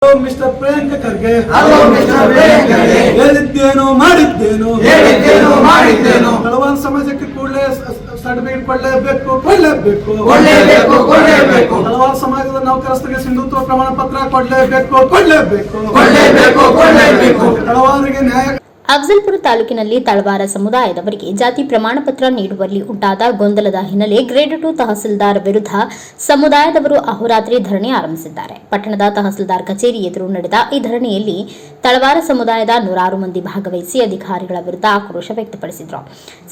Mister Priyanka Kharge, ಹೇಳಿದ್ದೇನು ಮಾಡಿದ್ದೇನು ತಳವಾರ ಸಮಾಜಕ್ಕೆ ಕೂಡಲೇ ಸರ್ಟಿಫಿಕೇಟ್ ಕೊಡಲೇಬೇಕು. ತಳವಾರ ಸಮಾಜದ ನೌಕರಸ್ಥರಿಗೆ ಸಿಂಧುತ್ವ ಪ್ರಮಾಣ ಪತ್ರ ಕೊಡಲೇಬೇಕು. ತಳವಾರಿಗೆ ನ್ಯಾಯ. ಅಫಜಲ್ಪುರ ತಾಲೂಕಿನಲ್ಲಿ ತಳವಾರ ಸಮುದಾಯದವರಿಗೆ ಜಾತಿ ಪ್ರಮಾಣ ಪತ್ರ ನೀಡುವಲ್ಲಿ ಉಂಟಾದ ಗೊಂದಲದ ಹಿನ್ನೆಲೆ ಗ್ರೇಡ್ 2 ತಹಸೀಲ್ದಾರ್ ವಿರುದ್ಧ ಸಮುದಾಯದವರು ಅಹೋರಾತ್ರಿ ಧರಣಿ ಆರಂಭಿಸಿದ್ದಾರೆ. ಪಟ್ಟಣದ ತಹಸೀಲ್ದಾರ್ ಕಚೇರಿ ಎದುರು ನಡೆದ ಈ ಧರಣಿಯಲ್ಲಿ ತಳವಾರ ಸಮುದಾಯದ 106 ಮಂದಿ ಭಾಗವಹಿಸಿ ಅಧಿಕಾರಿಗಳ ವಿರುದ್ಧ ಆಕ್ರೋಶ ವ್ಯಕ್ತಪಡಿಸಿದರು.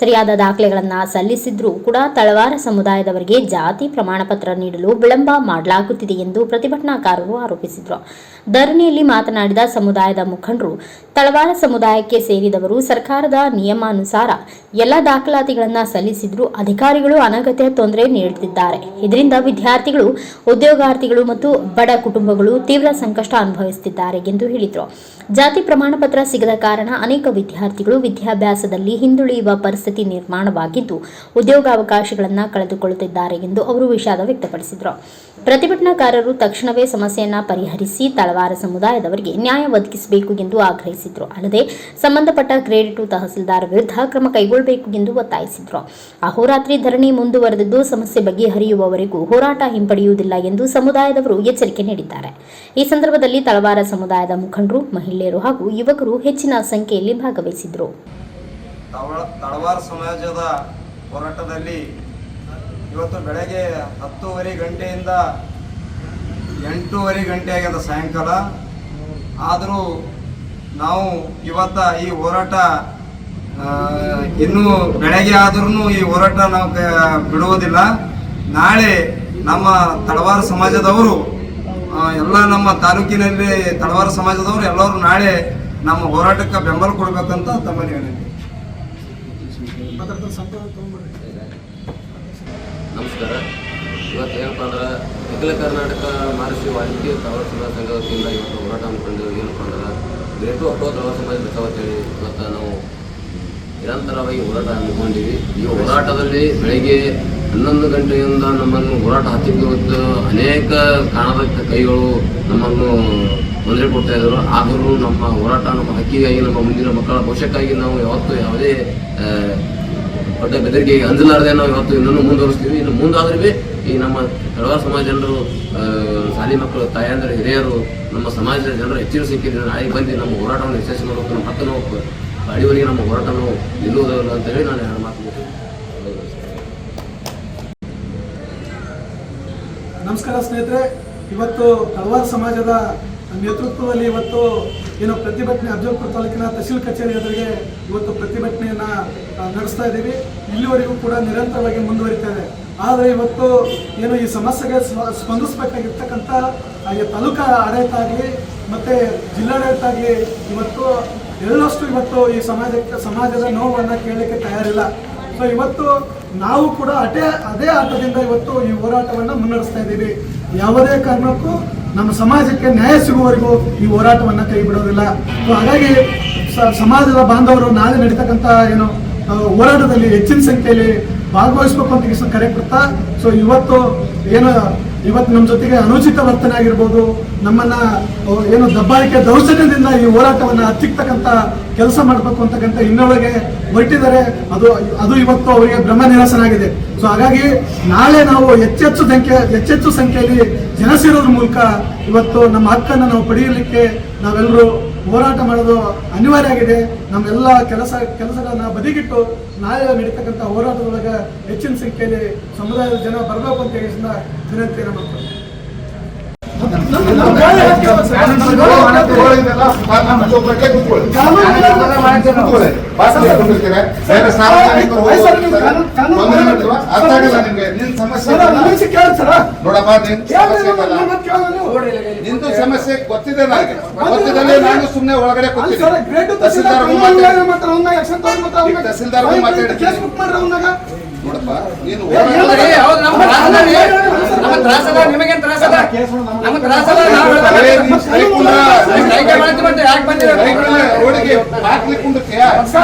ಸರಿಯಾದ ದಾಖಲೆಗಳನ್ನು ಸಲ್ಲಿಸಿದ್ರೂ ಕೂಡ ತಳವಾರ ಸಮುದಾಯದವರಿಗೆ ಜಾತಿ ಪ್ರಮಾಣ ಪತ್ರ ನೀಡಲು ವಿಳಂಬ ಮಾಡಲಾಗುತ್ತಿದೆ ಎಂದು ಪ್ರತಿಭಟನಾಕಾರರು ಆರೋಪಿಸಿದರು. ಧರಣಿಯಲ್ಲಿ ಮಾತನಾಡಿದ ಸಮುದಾಯದ ಮುಖಂಡರು, ತಳವಾರ ಸಮುದಾಯಕ್ಕೆ ಸೇರಿದವರು ಸರ್ಕಾರದ ನಿಯಮಾನುಸಾರ ಎಲ್ಲ ದಾಖಲಾತಿಗಳನ್ನು ಸಲ್ಲಿಸಿದ್ರೂ ಅಧಿಕಾರಿಗಳು ಅನಗತ್ಯ ತೊಂದರೆ ನೀಡುತ್ತಿದ್ದಾರೆ. ಇದರಿಂದ ವಿದ್ಯಾರ್ಥಿಗಳು, ಉದ್ಯೋಗಾರ್ಥಿಗಳು ಮತ್ತು ಬಡ ಕುಟುಂಬಗಳು ತೀವ್ರ ಸಂಕಷ್ಟ ಅನುಭವಿಸುತ್ತಿದ್ದಾರೆ ಎಂದು ಹೇಳಿದರು. ಜಾತಿ ಪ್ರಮಾಣ ಪತ್ರ ಸಿಗದ ಕಾರಣ ಅನೇಕ ವಿದ್ಯಾರ್ಥಿಗಳು ವಿದ್ಯಾಭ್ಯಾಸದಲ್ಲಿ ಹಿಂದುಳಿಯುವ ಪರಿಸ್ಥಿತಿ ನಿರ್ಮಾಣವಾಗಿದ್ದು ಉದ್ಯೋಗಾವಕಾಶಗಳನ್ನು ಕಳೆದುಕೊಳ್ಳುತ್ತಿದ್ದಾರೆ ಎಂದು ಅವರು ವಿಷಾದ ವ್ಯಕ್ತಪಡಿಸಿದರು. ಪ್ರತಿಭಟನಾಕಾರರು ತಕ್ಷಣವೇ ಸಮಸ್ಯೆಯನ್ನು ಪರಿಹರಿಸಿ ತಳವಾರ ಸಮುದಾಯದವರಿಗೆ ನ್ಯಾಯ ಒದಗಿಸಬೇಕು ಎಂದು ಆಗ್ರಹಿಸಿದರು. ಅಲ್ಲದೆ ಸಂಬಂಧಪಟ್ಟ ಗ್ರೇಡ್ 2 ತಹಸೀಲ್ದಾರ್ ವಿರುದ್ಧ ಕ್ರಮ ಕೈಗೊಳ್ಳಬೇಕು ಎಂದು ಒತ್ತಾಯಿಸಿದರು. ಅಹೋರಾತ್ರಿ ಧರಣಿ ಮುಂದುವರೆದಿದ್ದು ಸಮಸ್ಯೆ ಬಗೆಹರಿಯುವವರೆಗೂ ಹೋರಾಟ ಹಿಂಪಡೆಯುವುದಿಲ್ಲ ಎಂದು ಸಮುದಾಯದವರು ಎಚ್ಚರಿಕೆ ನೀಡಿದ್ದಾರೆ. ಈ ಸಂದರ್ಭದಲ್ಲಿ ತಳವಾರ ಸಮುದಾಯದ ಮುಖಂಡರು, ಮಹಿಳೆಯರು ಹಾಗೂ ಯುವಕರು ಹೆಚ್ಚಿನ ಸಂಖ್ಯೆಯಲ್ಲಿ ಭಾಗವಹಿಸಿದರು. ತಳವಾರ ಸಮಾಜದ ಹೋರಾಟದಲ್ಲಿ ಇವತ್ತು ಬೆಳಗ್ಗೆ 10:30 ಗಂಟೆಯಿಂದ 8:30 ಗಂಟೆ ಆಗಿದೆ ಸಾಯಂಕಾಲ. ಆದರೂ ನಾವು ಇವತ್ತ ಈ ಹೋರಾಟ ಇನ್ನೂ ಬೆಳಗ್ಗೆ ಆದ್ರೂ ಈ ಹೋರಾಟ ನಾವು ಬಿಡುವುದಿಲ್ಲ. ನಾಳೆ ನಮ್ಮ ತಳವಾರ ಸಮಾಜದವರು ಎಲ್ಲ ನಮ್ಮ ತಾಲೂಕಿನಲ್ಲಿ ತಳವಾರ ಸಮಾಜದವರು ಎಲ್ಲರೂ ನಾಳೆ ನಮ್ಮ ಹೋರಾಟಕ್ಕೆ ಬೆಂಬಲ ಕೊಡಬೇಕಂತ ತಮ್ಮಲ್ಲಿ ಹೇಳಿದ್ವಿ. ನಮಸ್ಕಾರ. ಇವತ್ತು ಏನಪ್ಪ ಅಂದ್ರೆ ಅಖಿಲ ಕರ್ನಾಟಕ ಮಹರ್ಷಿ ವಾಲ್ಮೀಕಿ ತಳವಾರ ಸಮಾಜ ಸಂಘ ವತಿಯಿಂದ ಇವತ್ತು ಹೋರಾಟ ಹಮ್ಮಿಕೊಂಡು ಏನಪ್ಪ ಅಂದ್ರೆ ಗ್ರೇಡ್ 2 ತಳವಾರ ಸಮಾಜ ಅಂತೇಳಿ ಇವತ್ತು ನಾವು ನಿರಂತರವಾಗಿ ಹೋರಾಟ ಹಮ್ಮಿಕೊಂಡಿವಿ. ಈ ಹೋರಾಟದಲ್ಲಿ ಬೆಳಗ್ಗೆ 11 ಗಂಟೆಯಿಂದ ನಮ್ಮನ್ನು ಹೋರಾಟ ಹತ್ತಿದ್ದು ಅನೇಕ ಕಾಣದ ಕೈಗಳು ನಮ್ಮನ್ನು ತೊಂದರೆ ಕೊಡ್ತಾ ಇದ್ದರು. ಆದರೂ ನಮ್ಮ ಹೋರಾಟ ನಮ್ಮ ಹಕ್ಕಿಗಾಗಿ, ನಮ್ಮ ಮುಂದಿನ ಮಕ್ಕಳ ಭವಿಷ್ಯಕ್ಕಾಗಿ ನಾವು ಯಾವತ್ತೂ ಯಾವುದೇ ದೊಡ್ಡ ಬೆದರಿಕೆಗೆ ಅಂಜಲಾರದೆ ನಾವು ಇವತ್ತು ಇನ್ನೂ ಮುಂದುವರಿಸ್ತೀವಿ. ಇನ್ನು ಮುಂದಾದ್ರೂ ಈ ನಮ್ಮ ತಳವಾರ ಸಮಾಜ ಜನರು, ಶಾಲಿ ಮಕ್ಕಳು, ತಾಯಂದಿರು, ಹಿರಿಯರು, ನಮ್ಮ ಸಮಾಜದ ಜನರು ಹೆಚ್ಚಿನ ಸಂಖ್ಯೆಯಲ್ಲಿ ನಾಳೆ ಬಂದು ನಮ್ಮ ಹೋರಾಟವನ್ನು ಯಶಸ್ವಿ ಮಾಡಬೇಕು. ನಮ್ಮ ಹಕ್ಕನ್ನು ಅಡಿವರೆಗೆ ನಮ್ಮ ಹೋರಾಟವನ್ನು ನಿಲ್ಲುವುದಿಲ್ಲ ಅಂತೇಳಿ ನಾನು ಎರಡು ಮಾತು. ನಮಸ್ಕಾರ ಸ್ನೇಹಿತರೆ. ಇವತ್ತು ತಳವಾರ ಸಮಾಜದ ನೇತೃತ್ವದಲ್ಲಿ ಇವತ್ತು ಏನು ಪ್ರತಿಭಟನೆ ಅಫಜಲ್ಪುರ ತಾಲೂಕಿನ ತಹಸೀಲ್ ಕಚೇರಿ ಎದುರಿಗೆ ಇವತ್ತು ಪ್ರತಿಭಟನೆಯನ್ನು ನಡೆಸ್ತಾ ಇದ್ದೀವಿ. ಇಲ್ಲಿವರೆಗೂ ಕೂಡ ನಿರಂತರವಾಗಿ ಮುಂದುವರಿತಾ ಇದೆ. ಆದರೆ ಇವತ್ತು ಏನು ಈ ಸಮಸ್ಯೆಗೆ ಸ್ಪಂದಿಸಬೇಕಾಗಿರ್ತಕ್ಕಂಥ ತಾಲೂಕಾ ಆಡಳಿತ ಆಗಲಿ ಮತ್ತು ಜಿಲ್ಲಾಡಳಿತ ಆಗಲಿ ಇವತ್ತು ಎಳ್ಳಷ್ಟು ಇವತ್ತು ಈ ಸಮಾಜದ ನೋವನ್ನು ಕೇಳಲಿಕ್ಕೆ ತಯಾರಿಲ್ಲ. ಸೊ ಇವತ್ತು ನಾವು ಕೂಡ ಅದೇ ಆಟದಿಂದ ಇವತ್ತು ಈ ಹೋರಾಟವನ್ನು ಮುನ್ನಡೆಸ್ತಾ ಇದ್ದೀವಿ. ಯಾವುದೇ ಕಾರಣಕ್ಕೂ ನಮ್ಮ ಸಮಾಜಕ್ಕೆ ನ್ಯಾಯ ಸಿಗುವವರೆಗೂ ಈ ಹೋರಾಟವನ್ನು ಕೈ ಬಿಡೋದಿಲ್ಲ. ಸೊ ಹಾಗಾಗಿ ಸಮಾಜದ ಬಾಂಧವರು ನಾಳೆ ನಡೀತಕ್ಕಂಥ ಏನು ಹೋರಾಟದಲ್ಲಿ ಹೆಚ್ಚಿನ ಸಂಖ್ಯೆಯಲ್ಲಿ ಭಾಗವಹಿಸಬೇಕು ಅಂತ ಕರೆ ಕೊಡ್ತಾ, ಸೊ ಇವತ್ತು ನಮ್ಮ ಜೊತೆಗೆ ಅನುಚಿತ ವರ್ತನೆ ಆಗಿರ್ಬೋದು, ನಮ್ಮನ್ನ ಏನು ದಬ್ಬಾಳಿಕೆ ದೌರ್ಜನ್ಯದಿಂದ ಈ ಹೋರಾಟವನ್ನು ಹತ್ತಿಕ್ಕತಕ್ಕಂಥ ಕೆಲಸ ಮಾಡಬೇಕು ಅಂತಕ್ಕಂಥ ಇನ್ನೊಳಗೆ ಹೊರಟಿದ್ದಾರೆ. ಅದು ಇವತ್ತು ಅವರಿಗೆ ಬ್ರಹ್ಮ ನಿರಸನ ಆಗಿದೆ. ಸೊ ಹಾಗಾಗಿ ನಾಳೆ ನಾವು ಹೆಚ್ಚೆಚ್ಚು ಸಂಖ್ಯೆಯಲ್ಲಿ ಜನ ಸೇರೋದ್ರ ಮೂಲಕ ಇವತ್ತು ನಮ್ಮ ಹಕ್ಕನ್ನು ನಾವು ಪಡೆಯಲಿಕ್ಕೆ ನಾವೆಲ್ಲರೂ ಹೋರಾಟ ಮಾಡೋದು ಅನಿವಾರ್ಯ ಆಗಿದೆ. ನಮ್ಮೆಲ್ಲ ಕೆಲಸಗಳನ್ನ ಬದಿಗಿಟ್ಟು ನಾಳೆ ನಡೀತಕ್ಕಂಥ ಹೋರಾಟದೊಳಗೆ ಹೆಚ್ಚಿನ ಸಂಖ್ಯೆಯಲ್ಲಿ ಸಮುದಾಯದ ಜನ ಬರಬೇಕು ಅಂತ ಹೇಳಿ ವಿನಂತಿಯನ್ನು ಮಾಡ್ತಾರೆ. ನಿಂದು ಸಮಸ್ಯೆ ಗೊತ್ತಿದೆ ನನಗೆ, ನಾನು ಸುಮ್ಮನೆ ಒಳಗಡೆ ತಹಸೀಲ್ದಾರ್ ನೋಡಪ್ಪ ನೀನು ರೋಡಿಗೆ ಹಾಕ್ಲಿಕ್ಕೆ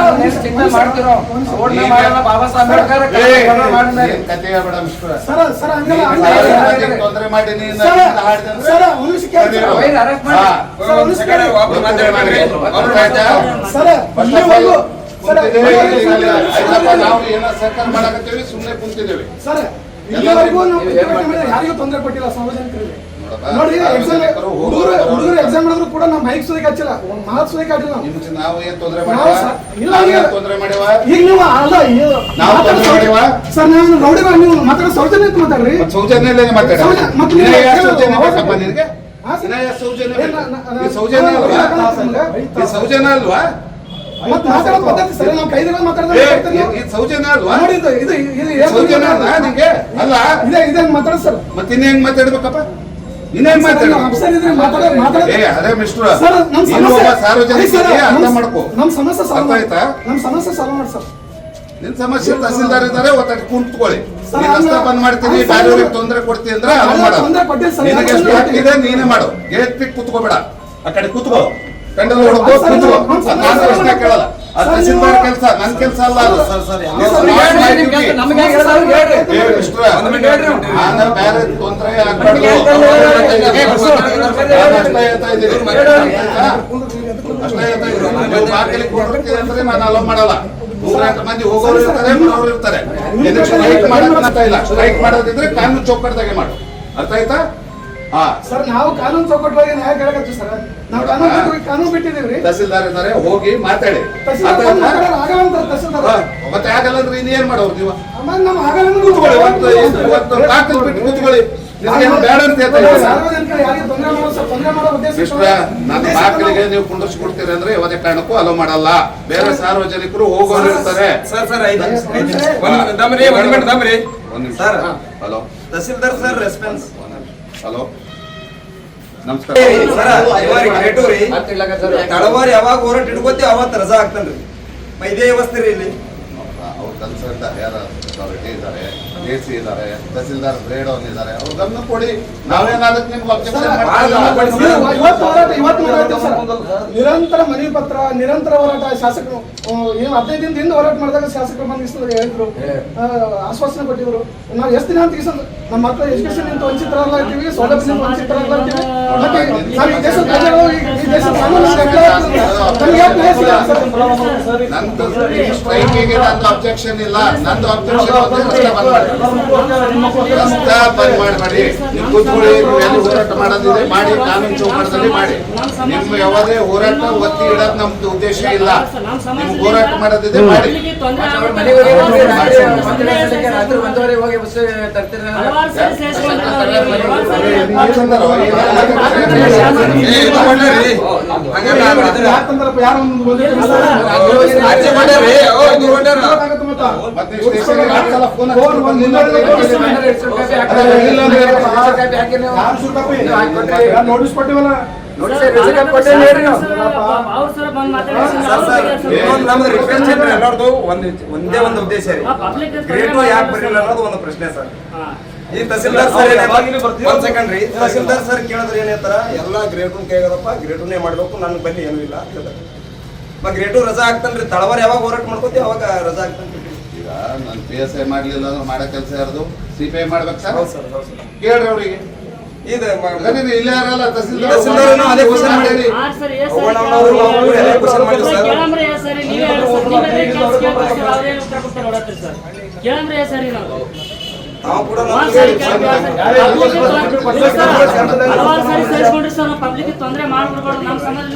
ಮಾಡ್ತಿರೋ ಓಟ್ನ ಮಾಡಲ್ಲ ಬಾಬಾ ಸಾಹೇಬ್ ಅಂಬೇಡ್ಕರ್ ಏನ್ ಕತೆ ಹೇಳ್ಬೇಡ ಮಿಸ್ಟರ್. ಸರ್ ಹಂಗಲ್ಲ ತೊಂದರೆ ಮಾಡಿ ನೀನು ಸರ್, ಹಾಡಿದೆ ಅಂದ್ರೆ ಸರ್, ಒಂದು ನಿಮಿಷ ಕೇಳಿ ಸರ್. ಅವೈನ್ ಅರೆಸ್ಟ್ ಮಾಡಿ ಸರ್, ಒಂದು ನಿಮಿಷ ಕೇಳಿ. ಸರ್, ಇಲ್ಲಿವರೆಗೂ ಸರ್, ಆಯ್ತಪ್ಪ, ನಾವು ಏನೋ ಸರ್ಕಾರ ಮಾಡಕತ್ತೀವಿ, ಸುಮ್ಮನೆ ಕುಂತಿದ್ದೇವೆ. ಸರ್, ಇಲ್ಲಿವರೆಗೂ ನಾವು ಪ್ರತಿಭಟನೆ ಮಾಡಿದ್ರೆ ಯಾರಿಗೂ ತೊಂದರೆ ಕೊಟ್ಟಿಲ್ಲ ಸಾರ್ವಜನಿಕರಿಗೆ. ನೋಡಿ ಹುಡುಗರು ಎಕ್ಸಾಮ್ ಮಾಡಿದ್ರು ಕೂಡ ನಾವು ಮೈಕ್ ಸುದಕ್ಕೆ ಹಚ್ಚಿಲ್ಲ, ಮಾತು ಸುದಕ್ಕೆ ಹಚ್ಚಿಲ್ಲ ನಾವು. ನಾವು ಏನ್ ತೊಂದರೆ ನಾವು ಮಾಡಿವ? ಸರ್, ಇಲ್ಲ, ನಾವು ಈಗ- ಏನ್ ತೊಂದರೆ ಮಾಡಿವ? ಈಗ ನೀವು ಅಲ್ಲ ನಾವು ತೊಂದರೆ ಮಾಡಿವ? ಸರ್, ನಾನು ನೋಡಿಲ್ಲ, ನೀವು ಮಾತಾಡೋ ಸೌಜನ್ಯ ಅಂತ ಮಾತಾಡ್ರಿ. ಸೌಜನ್ಯಲ್ಲೇ ಮಾತಾಡ. ಮತ್ತೆ ನೀವು ಸೌಜನ್ಯ ಬೇಕಪ್ಪ ನಿನಗೆ? ಹಾ, ಸರ್. ಸೌಜನ್ಯ ಏ, ಬೇಕು. ಈ ಸೌಜನ್ಯ ಅಲ್ವಾ? ಈ ಸೌಜನ್ಯ ಅಲ್ವಾ? ಮತ್ತೆ ಮಾತಾಡೋ ಪದ್ಧತಿ ಸರಿ, ನಾವು ಕೈದಿರೋ ಮಾತಾಡಿದ್ರೆ ಈ ಸೌಜನ್ಯ ಅಲ್ವಾ? ನೋಡಿ ಇದು ಸೌಜನ್ಯ ಅಲ್ಲ ನಿಂಗೆ? ಅಲ್ಲ ಇದೆ ಮಾತಾಡ ಸರ್. ಮತ್ತೆ ಇನ್ನೇನ್ ಮಾತಾಡ್ಬೇಕಪ್ಪ? ಇನ್ನೇನ್ ಅಫ್ಸರ್ ಇದ್ರೆ ಮಾತಾಡೋದು ಏ ಅದೇ ಮಿಸ್ಟರ್, ಸರ್, ನಮ್ ನೀನು ಒಬ್ಬ ಸಮಸ್ಯೆ ಸಾರ್ವಜನಿಕರಿಗೆ ಅರ್ಥ ಮಾಡ್ಕೋ. ನಮ್ ಸಮಸ್ಯೆ ಸಾಲ್ವ್ ಅರ್ಥ ಆಯ್ತಾ? ನಮ್ ಸಮಸ್ಯೆ ಸಾಲ್ವ್ ಮಾಡಿ ಸರ್. ನಿನ್ ಸಮಸ್ಯೆ ತಹಸೀಲ್ದಾರ್ ಇದ್ದಾರೆ, ಒತ್ತಡ ಕುಂತ್ಕೊಳ್ಳಿ. ಸರ್, ನೀನ್ ರಸ್ತೆ ಬಂದ್ ಮಾಡ್ತೀನಿ, ಸರ್, ಬೇರೆಯವ್ರಿಗೆ ತೊಂದರೆ ಕೊಡ್ತೀನಿ ಅಂದ್ರೆ ಅದು ಮಾಡ. ತೊಂದರೆ ಕೊಟ್ಟಿಲ್ಲ ಸರ್. ನಿನಗೆ ಎಷ್ಟು ಹಾಕಿದೆ ನೀನೇ ಮಾಡು. ಗೇಟ್ ಬಿಟ್ಟು ಕುತ್ಕೋಬೇಡ, ಆ ಕಡೆ ಕುತ್ಕೋ. ಕಂಡಲ್ ಹೊಡ್ಕೋ, ಸರ್, ಕುತ್ಕೋ. ಸರ್, ನಾನು ಪ್ರಶ್ನೆ ಕೇಳಲ್ಲ. ಅದು ತಹಸೀಲ್ದಾರ್ ಕೆಲಸ, ನನ್ ಕೆಲಸ ಅಲ್ಲ ಅದು. ನಮ್ಗೆ ಹೇಳ್ರಿ ಏ ಮಿಸ್ಟರ್, ನಾನು ಬೇರೆ ತೊಂದರೆ ಆಗ್ಬಾರ್ದು. ಅಷ್ಟೇ ಹೇಳ್ತಾ ಇದ್ದೀನಿ. ಅಷ್ಟೇ ಹೇಳ್ತಾ ಇದ್ದೀನಿ. ನೀವು ಬಾಗಿಲಿಗೆ ಕೊಟ್ಟಿರ್ತೀರಿ ಅಂದ್ರೆ ನಾನು ಅಲೋ ಮಾಡಲ್ಲ. 108 ಮಂದಿ ಹೋಗೋರು ಇರ್ತಾರೆ, ಬರೋರು ಇರ್ತಾರೆ. ಇದಕ್ಕೆ ಸ್ಟ್ರೈಕ್ ಮಾಡೋದು ಇಲ್ಲ. ಸ್ಟ್ರೈಕ್ ಮಾಡೋದಿದ್ರೆ ಕಾನೂನು ಚೌಕಟ್ಟದಾಗೆ ಮಾಡು. ಅರ್ಥ ಆಯ್ತಾ? ಹಾ ಸರ್, ನಾವು ಕಾನೂನು ಚೌಕಟ್ಟವಾಗಿ ನ್ಯಾಯ ಕೇಳಕತ್ತೀವಿ ಸರ್. ನಾವು ಕಾನೂನು ಬಿಟ್ಟಿದೀವ್ರಿ. ತಹಸೀಲ್ದಾರ್ ಇದ್ದಾರೆ, ಹೋಗಿ ಮಾತಾಡಿ. ತಹಸೀಲ್ದಾರ್ ಬಂದು ಮಾತಾಡೋರು ಆಗಲ್ಲ ಅಂತಾರೆ ತಹಸೀಲ್ದಾರ್. ಮತ್ತೆ ಆಗಲ್ಲ ಅಂದ್ರೆ ಇನ್ನೇನ್ ಮಾಡೋರು ನೀವು? ಆಮೇಲೆ ನಮ್ಮ ಆಗಲ್ಲ ಅಂದ್ರೆ ಕೂತ್ಕೊಳ್ಳಿ, ಇವತ್ತು ಬಾಕಲ್ ಬಿಟ್ಟು ಕೂತ್ಕೊಳ್ಳಿ. ನಿಮ್ಗೇನು ಬೇಡ ಅಂತ ಹೇಳ್ತಾ ಇದ್ದೀನಿ. ಸಾರ್ವಜನಿಕರು ಯಾರಿಗೆ ತೊಂದರೆ ಮಾಡೋ ಸರ್, ತೊಂದರೆ ಮಾಡೋ ಉದ್ದೇಶ ಮಿಸ್ಟ್ರ, ನನ್ನ ಬಾಗಿಲಿಗೆ ನೀವು ಕುಂದರ್ಸ್ಕೊಡ್ತೀರಿ ಅಂದ್ರೆ ಯಾವುದೇ ಕಾರಣಕ್ಕೂ ಅಲೋ ಮಾಡಲ್ಲ. ಬೇರೆ ಸಾರ್ವಜನಿಕರು ಹೋಗೋರು ಇರ್ತಾರೆ. ಸರ್ ದಮ್ರಿ ಒಂದ್ ಮಿನಿಟ್ ದಮ್ರಿ ಒಂದ್ ನಿಮಿಷ. Sir. Hello tahsildar sir response. Hello ನಮಸ್ಕಾರ ಸರ ಇವಾರಿ ಗ್ರೇಟು ರೀ. ತಳವಾರ ಯಾವಾಗ ಹೋರಾಟ ಇಟ್ಕೋತಿ ಅವತ್ತು ರಜಾ ಆಗ್ತಾನ್ರಿ. ಇದೇ ವ್ಯವಸ್ಥೆ ರೀ ಇಲ್ಲಿ. ಅವ್ರು ಕನ್ಸಲ್ಟ್ ಯಾರ ಅಥಾರಿಟಿ ಇದ್ದಾರೆ, ಎಸಿ ಇದ್ದಾರೆ, ತಹಸೀಲ್ದಾರ್ ಗ್ರೇಡ್ ಅವ್ರು ಇದ್ದಾರೆ, ಅವ್ರ ಗಮನ ಕೊಡಿ. ನಾವೇನಾದಕ್ಕೆ ನಿಮ್ಗೆ ಅಬ್ಜೆಕ್ಷನ್ ಇವತ್ತು ಹೋರಾಟ ಇವತ್ತು ಮಾಡ್ತೀವಿ ಸರ್. ನಿರಂತರ ಮನವಿ ಪತ್ರ, ನಿರಂತರ ಹೋರಾಟ. ಶಾಸಕರು ಏನು 15 ದಿನದಿಂದ ಹೋರಾಟ ಮಾಡಿದಾಗ ಶಾಸಕರು ಬಂದು ಹೇಳಿದ್ರು, ಆಶ್ವಾಸನೆ ಕೊಟ್ಟಿದ್ರು. ನಾವು ಎಷ್ಟು ದಿನ ಅಂತ ನಮ್ಮ ಮಕ್ಕಳು ಎಜುಕೇಶನ್ ಇಂತ ವಂಚಿತರಾಗ್ಲಾಗ್ತೀವಿ, ಸೌಲಭ್ಯದಿಂದ ವಂಚಿತರಾಗ್ಲಾಗ್ತೀವಿ. ಮತ್ತೆ ನಾವು ಈ ದೇಶದ ಪ್ರಜೆಗಳು, ಈ ದೇಶದ ಕಾನೂನು ನಂದು ಸ್ಟ್ರೈಕಿಗೆ ನಂದು ಅಬ್ಜೆಕ್ಷನ್ ಇಲ್ಲ. ನಂದು ಅಬ್ಜೆಕ್ಷನ್ ರಸ್ತೆ ಬಂದ್ ಮಾಡಬೇಡಿ. ನೀವು ಕೂತ್ಕೊಳ್ಳಿ. ನೀವು ಎಲ್ಲಿ ಹೋರಾಟ ಮಾಡೋದಿದೆ ಮಾಡಿ, ಕಾನೂನು ಚೌಕಟ್ಟದಲ್ಲಿ ಮಾಡಿ. ನಿಮ್ಮ ಯಾವುದೇ ಹೋರಾಟ ಒತ್ತಿ ಇಡೋದು ನಮ್ದು ಉದ್ದೇಶ ಇಲ್ಲ. ನಿಮ್ಗೆ ಹೋರಾಟ ಮಾಡೋದಿದೆ ಮಾಡಿ. ರಾತ್ರಿ 1:30 ಹೋಗಿ ಬಸ್ ತರ್ತೀರ. ಮತ್ತೆ ಸ್ಟೇಷನ್ಗೆ ಹಾಕಲ್ಲ, ಫೋನ್ ನೋಟಿಸ್ ಕೊಟ್ಟಿವಲ್ಲ. ನಮ್ದು ರಿಕ್ವೆಸ್ಟ್ ಏನ್ರಿ ಎಲ್ಲರದು ಒಂದೇ ಒಂದು ಉದ್ದೇಶ ರೀ. ಗ್ರೇಟು ಯಾಕೆ ಬರಲಿಲ್ಲ ಅನ್ನೋದು ಒಂದು ಪ್ರಶ್ನೆ ಸರ್. ಈ ತಹಸೀಲ್ದಾರ್ ಸರ್ ಒಂದ್ ಸೆಕೆಂಡ್ ರೀ. ತಹಸೀಲ್ದಾರ್ ಸರ್ ಕೇಳಿದ್ರೆ ಏನ್ ಹೇಳ್ತಾರ, ಎಲ್ಲಾ ಗ್ರೇಟು ಕೈಗದಪ್ಪ, ಗ್ರೇಟುನೇ ಮಾಡ್ಬೇಕು, ನನ್ನ ಬನ್ನಿ ಏನೂ ಇಲ್ಲ ಅಂತ ಹೇಳ್ತಾರೆ. ಗ್ರೇಟು ರಜಾ ಆಗ್ತಾನ್ರಿ. ತಳವಾರ ಯಾವಾಗ ಹೋರಾಟ ಮಾಡ್ಕೋತಿ ಅವಾಗ ರಜಾ ಆಗ್ತಾನ್ರಿ. ಈಗ ನಾನು PSI ಮಾಡ್ಲಿಲ್ಲ ಅಂದ್ರೆ ಮಾಡೋ ಕೆಲಸ ಯಾರ್ದು? CPI ಮಾಡ್ಬೇಕು ಸರ್. ಹೌದು ಸರ್, ಹೌದು ಸರ್. ಕೇಳ್ರಿ ಅವ್ರಿಗೆ. ಇದು ಇಲ್ಲೇ ಯಾರಲ್ಲ ತಹಸೀಲ್ದಾರ್ ತಹಸೀಲ್ದಾರ್ನು ಅದೇ ಕ್ವಶನ್ ಮಾಡಿರಿ. ಅದೇ ಕ್ವಶನ್ ಮಾಡಿ ಸರ್. ನಾವು ಕೂಡ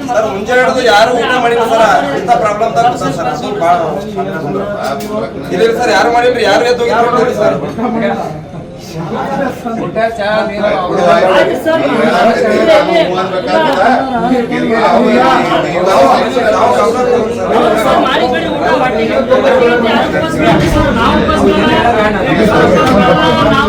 ಸರ್ ಮುಂಜೆ ಹಿಡಿದು ಯಾರು ಊಟ ಮಾಡಿಲ್ಲ ಸರ್. ಇಂಥ ಪ್ರಾಬ್ಲಮ್ ಸರ್. ಸ್ವಲ್ಪ ಇಲ್ಲ ಸರ್, ಯಾರು ಮಾಡಿಲ್ರಿ. ಯಾರು ಎದ್ದು ಹೋಗಿದ್ರಿ ಸರ್. ನಾವು